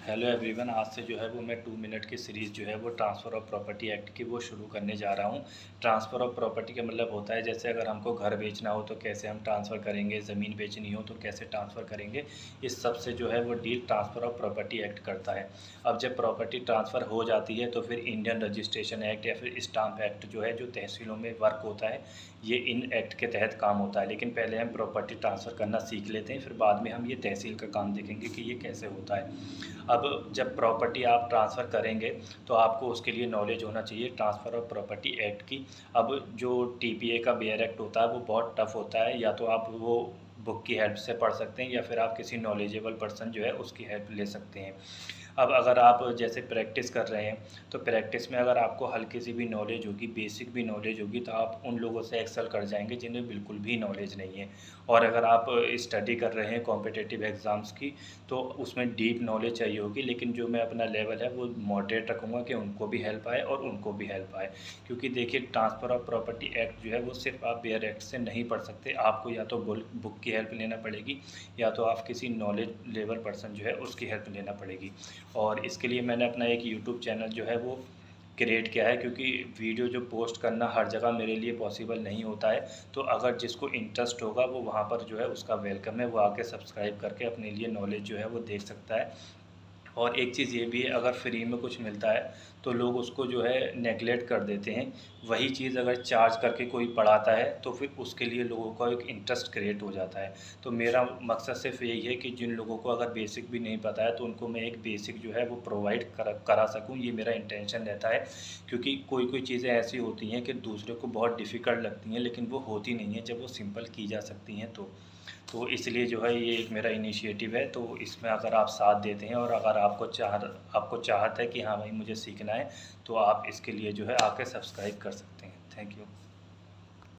Hello everyone. आज से जो है वो मैं 2 मिनट की सीरीज़ जो है वो ट्रांसफ़र ऑफ प्रॉपर्टी एक्ट की वो शुरू करने जा रहा हूँ। ट्रांसफ़र ऑफ प्रॉपर्टी का मतलब होता है जैसे अगर हमको घर बेचना हो तो कैसे हम ट्रांसफ़र करेंगे, ज़मीन बेचनी हो तो कैसे ट्रांसफ़र करेंगे। इस सब से जो है वो deal transfer of property act करता है। अब जब प्रॉपर्टी ट्रांसफ़र हो जाती है तो फिर इंडियन रजिस्ट्रेशन एक्ट या फिर स्टाम्प एक्ट जो है, जो तहसीलों में वर्क होता है, ये इन एक्ट के तहत काम होता है। लेकिन पहले हम प्रॉपर्टी ट्रांसफ़र करना सीख लेते हैं, फिर बाद में हम ये तहसील का काम देखेंगे कि ये कैसे होता है। अब जब प्रॉपर्टी आप ट्रांसफ़र करेंगे तो आपको उसके लिए नॉलेज होना चाहिए ट्रांसफ़र ऑफ प्रॉपर्टी एक्ट की। अब जो टीपीए का बेयर एक्ट होता है वो बहुत टफ़ होता है, या तो आप वो बुक की हेल्प से पढ़ सकते हैं या फिर आप किसी नॉलेजेबल पर्सन जो है उसकी हेल्प ले सकते हैं। अब अगर आप जैसे प्रैक्टिस कर रहे हैं तो प्रैक्टिस में अगर आपको हल्की सी भी नॉलेज होगी, बेसिक भी नॉलेज होगी, तो आप उन लोगों से एक्सेल कर जाएंगे जिन्हें बिल्कुल भी नॉलेज नहीं है। और अगर आप स्टडी कर रहे हैं कॉम्पिटिटिव एग्ज़ाम्स की तो उसमें डीप नॉलेज चाहिए होगी, लेकिन जो मैं अपना लेवल है वो मॉडरेट रखूँगा कि उनको भी हेल्प आए और उनको भी हेल्प आए। क्योंकि देखिए, ट्रांसफ़र ऑफ प्रॉपर्टी एक्ट जो है वो सिर्फ आप बेयर एक्ट से नहीं पढ़ सकते, आपको या तो बुक की हेल्प लेना पड़ेगी या तो आप किसी नॉलेज लेवल पर्सन जो है उसकी हेल्प लेना पड़ेगी। और इसके लिए मैंने अपना एक यूट्यूब चैनल जो है वो क्रिएट किया है, क्योंकि वीडियो जो पोस्ट करना हर जगह मेरे लिए पॉसिबल नहीं होता है। तो अगर जिसको इंटरेस्ट होगा वो वहाँ पर जो है उसका वेलकम है, वो आके सब्सक्राइब करके अपने लिए नॉलेज जो है वो देख सकता है। और एक चीज़ ये भी है, अगर फ्री में कुछ मिलता है तो लोग उसको जो है नेगलेक्ट कर देते हैं। वही चीज़ अगर चार्ज करके कोई पढ़ाता है तो फिर उसके लिए लोगों का एक इंटरेस्ट क्रिएट हो जाता है। तो मेरा मकसद सिर्फ यही है कि जिन लोगों को अगर बेसिक भी नहीं पता है तो उनको मैं एक बेसिक जो है वो प्रोवाइड करा सकूँ, ये मेरा इंटेंशन रहता है। क्योंकि कोई चीज़ें ऐसी होती हैं कि दूसरे को बहुत डिफ़िकल्ट लगती हैं, लेकिन वो होती नहीं हैं जब वो सिंपल की जा सकती हैं। तो इसलिए जो है ये एक मेरा इनिशिएटिव है। तो इसमें अगर आप साथ देते हैं और अगर आपको चाहत है कि हाँ भाई मुझे सीखना है, तो आप इसके लिए जो है आके सब्सक्राइब कर सकते हैं। Thank you.